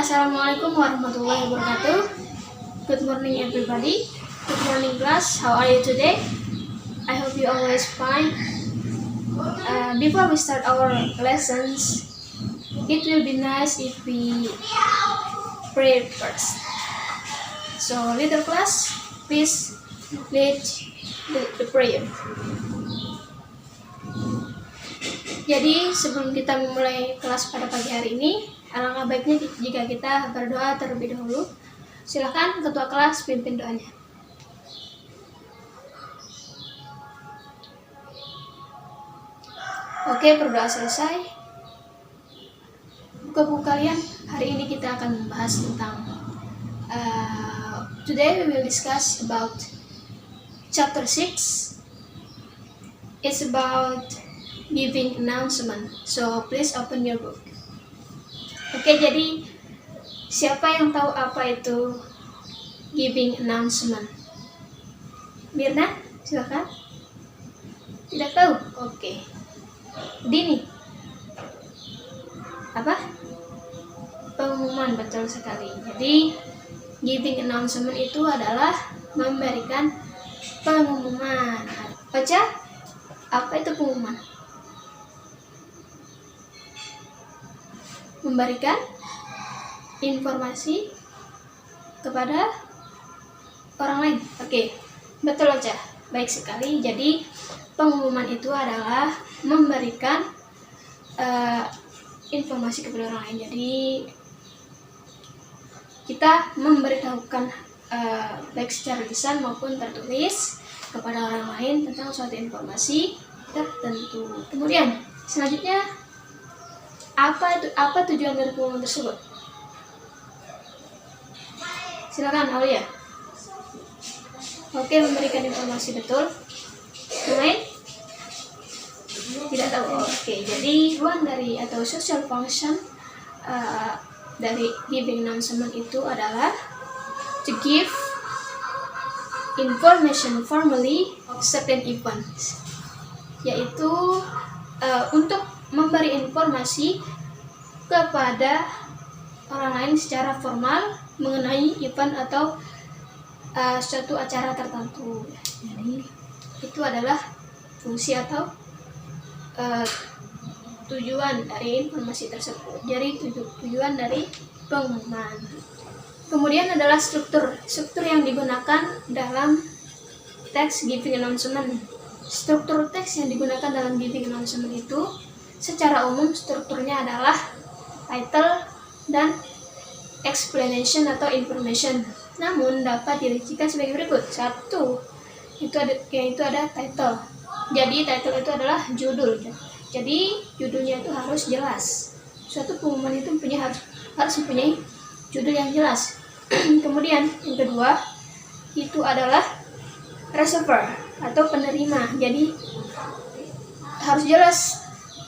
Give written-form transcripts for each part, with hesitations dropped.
Assalamualaikum warahmatullahi wabarakatuh. Good morning everybody. Good morning class. How are you today? I hope you always fine. Before we start our lessons, it will be nice if we pray first. So little class, please lead the prayer. Jadi sebelum kita memulai kelas pada pagi hari ini, alangkah baiknya jika kita berdoa terlebih dahulu. Silakan ketua kelas pimpin doanya. Oke, berdoa selesai. Buka buku kalian. Hari ini kita akan membahas tentang today we will discuss about chapter 6. It's about giving announcement. So please open your book. Oke, jadi siapa yang tahu apa itu giving announcement? Mirna, silakan. Tidak tahu? Oke. Dini, apa? Pengumuman, betul sekali. Jadi giving announcement itu adalah memberikan pengumuman. Baca, apa itu pengumuman? Memberikan informasi kepada orang lain. Oke, betul aja. Baik sekali. Jadi pengumuman itu adalah memberikan informasi kepada orang lain. Jadi kita memberitahukan baik secara lisan maupun tertulis kepada orang lain tentang suatu informasi tertentu. Kemudian selanjutnya, apa tujuan dari pengumuman tersebut? Silakan Aulia. Oke, memberikan informasi, betul. Yang lain? Tidak tahu. Oke, jadi tujuan dari atau social function dari giving announcement itu adalah to give information formally of certain events, yaitu untuk memberi informasi kepada orang lain secara formal mengenai event atau suatu acara tertentu. Jadi itu adalah fungsi atau tujuan dari informasi tersebut. Jadi tujuan dari pengumuman. Kemudian adalah struktur yang digunakan dalam teks giving announcement. Struktur teks yang digunakan dalam giving announcement itu secara umum strukturnya adalah title dan explanation atau information. Namun dapat dirincikan sebagai berikut. 1. Yaitu ada title. Jadi title itu adalah judul. Jadi judulnya itu harus jelas. Suatu pengumuman itu harus mempunyai judul yang jelas. Kemudian yang kedua itu adalah receiver atau penerima. Jadi harus jelas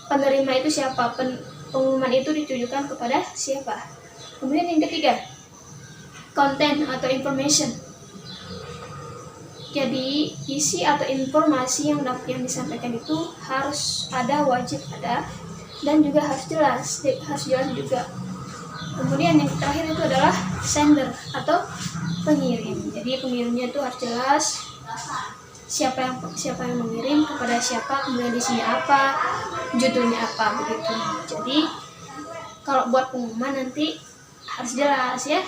penerima itu siapa, pengumuman itu ditujukan kepada siapa. Kemudian yang ketiga, content atau information. Jadi isi atau informasi yang disampaikan itu harus ada, wajib ada, dan juga harus jelas juga. Kemudian yang terakhir itu adalah sender atau pengirim. Jadi pengirimnya itu harus jelas, siapa yang mengirim, kepada siapa, kemudian di sini apa, judulnya apa, begitu. Jadi kalau buat pengumuman nanti harus jelas ya,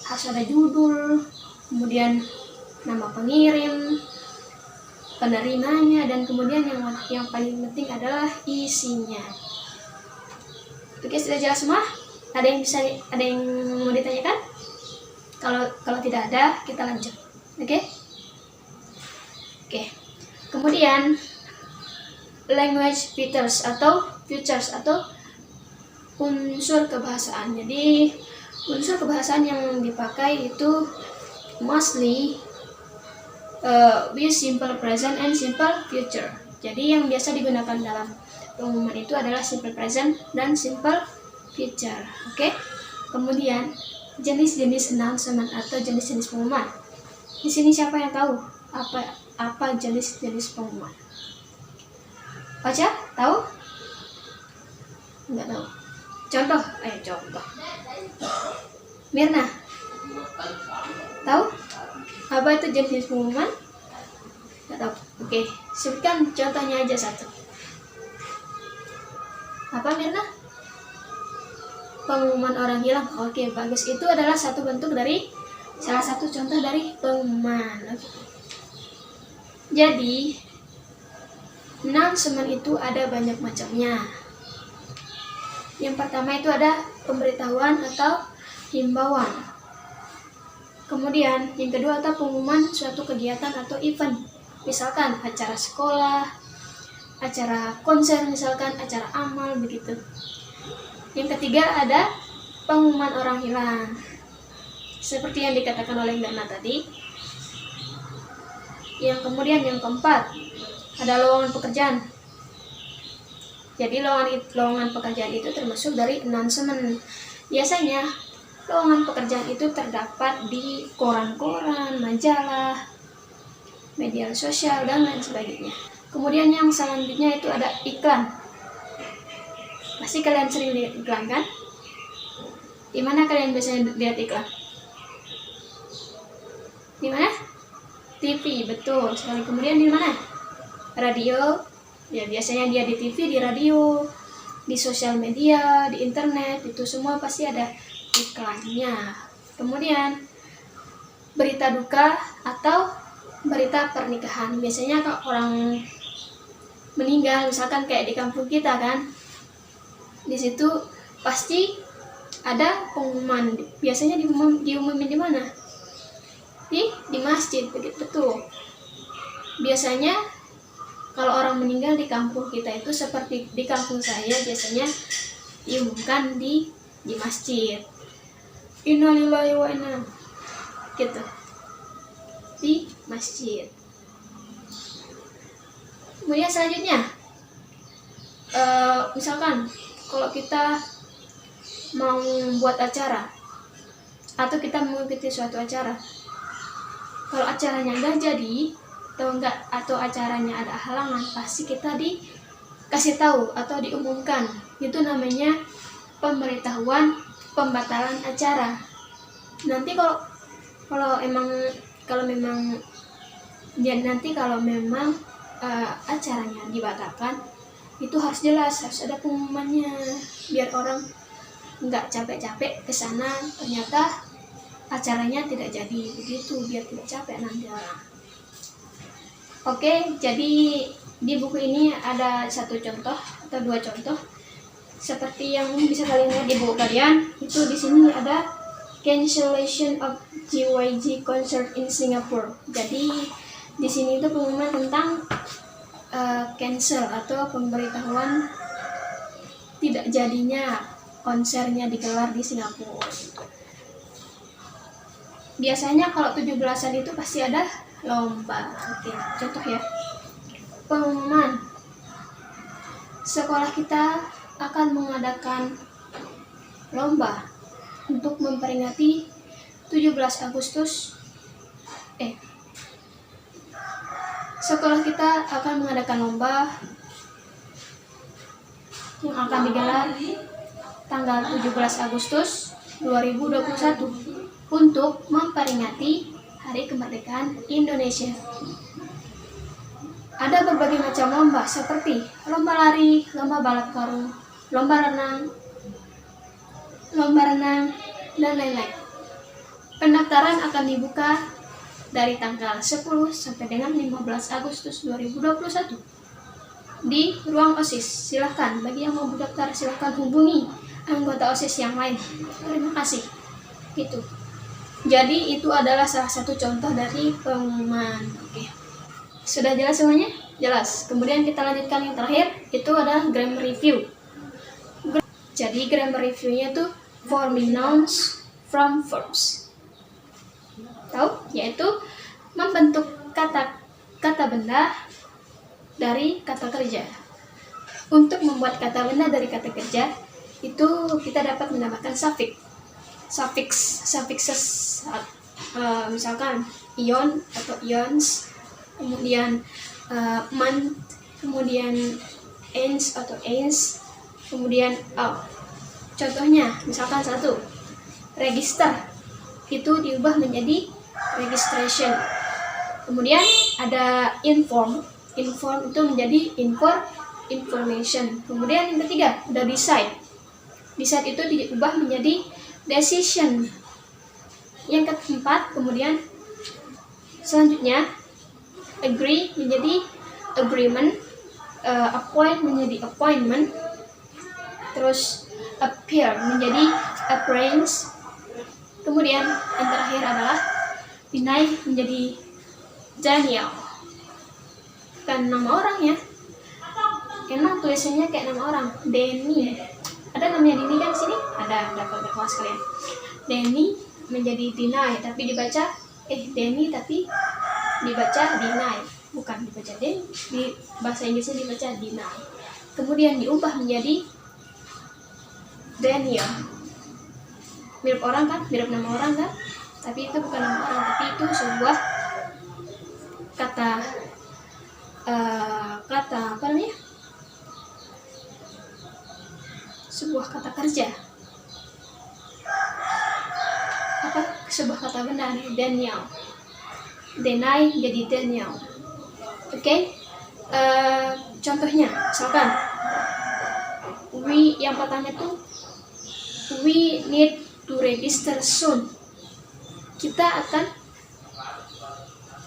harus ada judul, kemudian nama pengirim, penerimanya, dan kemudian yang paling penting adalah isinya. Oke, sudah jelas semua? Ada yang mau ditanyakan? Kalau tidak ada, kita lanjut. Oke? Kemudian language features atau unsur kebahasaan. Jadi unsur kebahasaan yang dipakai itu mostly with simple present and simple future. Jadi yang biasa digunakan dalam pengumuman itu adalah simple present dan simple future. Oke? Kemudian jenis-jenis announcement atau jenis-jenis pengumuman. Di sini siapa yang tahu apa jenis-jenis pengumuman? Baca? Tahu? Enggak tahu. Contoh. Mirna, tahu apa itu jenis pengumuman? Nggak tahu. Oke, sebutkan contohnya aja satu. Apa Mirna? Pengumuman orang hilang. Oke, bagus. Itu adalah satu bentuk dari salah satu contoh dari pengumuman. Oke. Jadi, announcement itu ada banyak macamnya. Yang pertama itu ada pemberitahuan atau himbauan. Kemudian, yang kedua ada pengumuman suatu kegiatan atau event. Misalkan acara sekolah, acara konser, misalkan acara amal, begitu. Yang ketiga ada pengumuman orang hilang. Seperti yang dikatakan oleh Mirna tadi. Yang kemudian yang keempat ada lowongan pekerjaan. Jadi lowongan pekerjaan itu termasuk dari announcement. Biasanya lowongan pekerjaan itu terdapat di koran-koran, majalah, media sosial, dan lain sebagainya. Kemudian yang selanjutnya itu ada iklan. Pasti kalian sering lihat iklan kan? Di mana kalian biasanya lihat iklan? Di mana? TV, betul sekali. Kemudian di mana? Radio. Ya, biasanya dia di TV, di radio, di sosial media, di internet, itu semua pasti ada iklannya. Kemudian berita duka atau berita pernikahan. Biasanya kalau orang meninggal, misalkan kayak di kampung kita kan, di situ pasti ada pengumuman. Biasanya diumumin di mana? Di masjid, betul. Biasanya kalau orang meninggal di kampung kita itu seperti di kampung saya biasanya diumumkan di masjid. Innalillahi wa inna gitu. Di masjid. Kemudian selanjutnya misalkan kalau kita mau buat acara atau kita mengikuti suatu acara, kalau acaranya nggak jadi atau acaranya ada halangan, pasti kita dikasih tahu atau diumumkan. Itu namanya pemberitahuan pembatalan acara. Nanti kalau memang acaranya dibatalkan, itu harus jelas, harus ada pengumumannya biar orang nggak capek-capek ke sana ternyata acaranya tidak jadi, begitu, biar tidak capek nanti orang. Oke, jadi di buku ini ada satu contoh atau dua contoh seperti yang bisa kalian lihat di buku kalian. Itu di sini ada cancellation of JYG concert in Singapore. Jadi di sini itu pengumuman tentang cancel atau pemberitahuan tidak jadinya konsernya digelar di Singapura. Biasanya kalau 17-an itu pasti ada lomba. Oke, contoh ya. Pengumuman. Sekolah kita akan mengadakan lomba untuk memperingati 17 Agustus. Sekolah kita akan mengadakan lomba yang akan digelar tanggal 17 Agustus 2021 untuk memperingati Hari Kemerdekaan Indonesia. Ada berbagai macam lomba seperti lomba lari, lomba balap karung, lomba renang, dan lain-lain. Pendaftaran akan dibuka dari tanggal 10 sampai dengan 15 Agustus 2021 di ruang OSIS. Silahkan, bagi yang mau mendaftar silahkan hubungi anggota OSIS yang lain. Terima kasih. Gitu. Jadi itu adalah salah satu contoh dari pengumuman. Oke. Sudah jelas semuanya? Jelas. Kemudian kita lanjutkan yang terakhir, itu adalah grammar review. Jadi grammar review-nya itu forming nouns from verbs. Tahu? Yaitu membentuk kata benda dari kata kerja. Untuk membuat kata benda dari kata kerja, itu kita dapat menambahkan suffixes, misalkan ion atau ions, kemudian month, kemudian ens atau ens, kemudian contohnya misalkan satu, register itu diubah menjadi registration. Kemudian ada inform itu menjadi information. Kemudian yang ketiga ada decide itu diubah menjadi decision. Yang keempat kemudian selanjutnya agree menjadi agreement, appoint menjadi appointment, terus appear menjadi appearance. Kemudian yang terakhir adalah deny menjadi Daniel. Kan nama orang ya, emang tulisannya kayak nama orang, Denny. Ada namanya Denny kan sini? Ada kelas kalian. Denny menjadi deny tapi dibaca Denny tapi dibaca deny, bukan dibaca Denny. Di bahasa Inggrisnya dibaca deny. Kemudian diubah menjadi Daniel. Mirip orang kan, mirip nama orang kan, tapi itu bukan nama orang, tapi itu sebuah kata apa namanya, sebuah kata kerja, sebuah kata benda nih, Daniel. Deny jadi Daniel. Oke. Contohnya misalkan yang pertama itu we need to register soon. Kita akan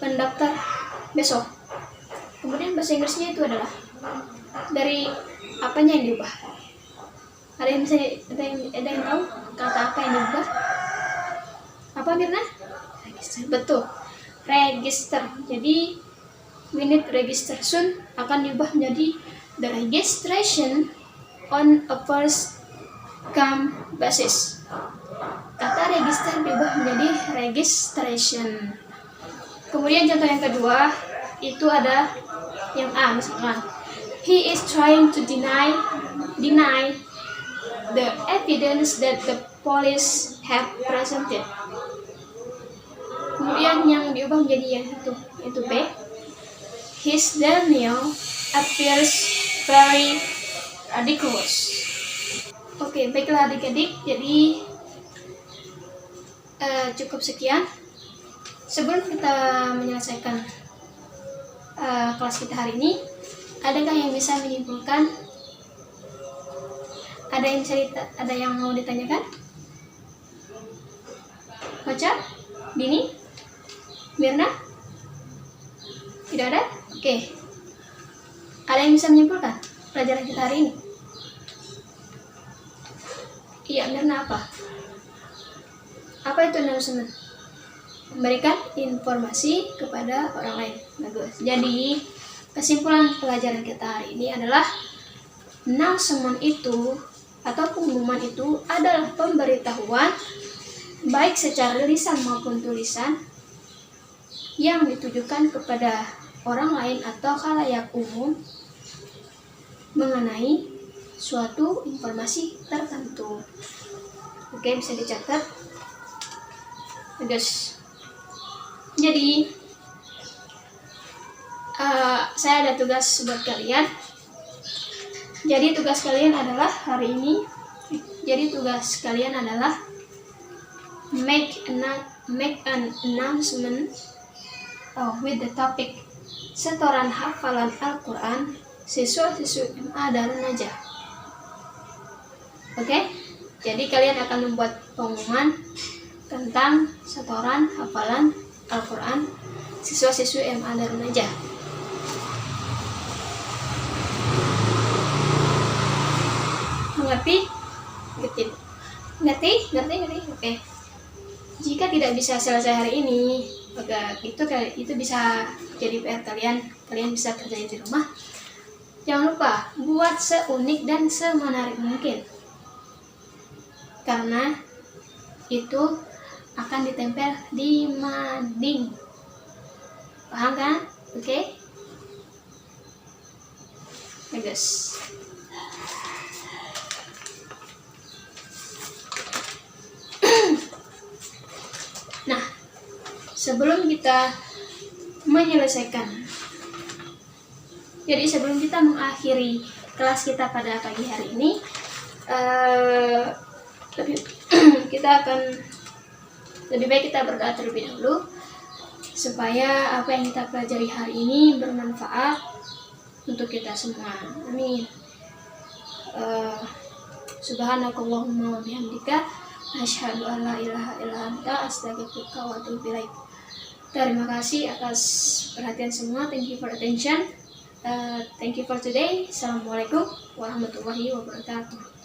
mendaftar besok. Kemudian bahasa Inggrisnya itu adalah dari apanya yang diubah? Ada yang tahu kata apa yang diubah? Apa Mirna? Register. Betul. Register. Jadi we need to register soon akan diubah menjadi the registration on a first come basis. Kata register diubah menjadi registration. Kemudian contoh yang kedua itu ada yang A, misalkan he is trying to deny the evidence that the police have presented. Kemudian yang diubah menjadi yang itu B, his Daniel appears very ridiculous. Oke, baiklah adik-adik, jadi cukup sekian. Sebelum kita menyelesaikan kelas kita hari ini, adakah yang bisa menyimpulkan? Ada yang mau ditanyakan? Baca? Dini? Mirna? Tidak ada? Oke. Ada yang bisa menyimpulkan pelajaran kita hari ini? Iya, Mirna apa? Apa itu announcement? Memberikan informasi kepada orang lain. Bagus. Jadi, kesimpulan pelajaran kita hari ini adalah announcement itu atau pengumuman itu adalah pemberitahuan baik secara lisan maupun tulisan yang ditujukan kepada orang lain atau khalayak umum mengenai suatu informasi tertentu. Oke, bisa dicatat. Bagus. Jadi saya ada tugas buat kalian. Jadi tugas kalian adalah hari ini. Jadi tugas kalian adalah make an announcement with the topic setoran hafalan Al-Quran siswa-siswi MA Darun Najah. Oke? Jadi kalian akan membuat pengumuman tentang setoran hafalan Al-Quran siswa-siswi MA Darun Najah. Mengerti? Ngerti? Oke. Jika tidak bisa selesai hari ini, maka itu bisa jadi PR kalian. Kalian bisa kerjain di rumah. Jangan lupa buat seunik dan semenarik mungkin, karena itu akan ditempel di mading. Paham kan? Oke? Bagus. Nah, sebelum kita menyelesaikan, jadi sebelum kita mengakhiri kelas kita pada pagi hari ini, kita lebih baik kita berdoa terlebih dahulu supaya apa yang kita pelajari hari ini bermanfaat untuk kita semua. Amin. Subhanakallahumma wa bihamdika asyhadu an la ilaha illa anta astaghfiruka wa atubu ilaik. Terima kasih atas perhatian semua. Thank you for attention. Thank you for today. Assalamualaikum warahmatullahi wabarakatuh.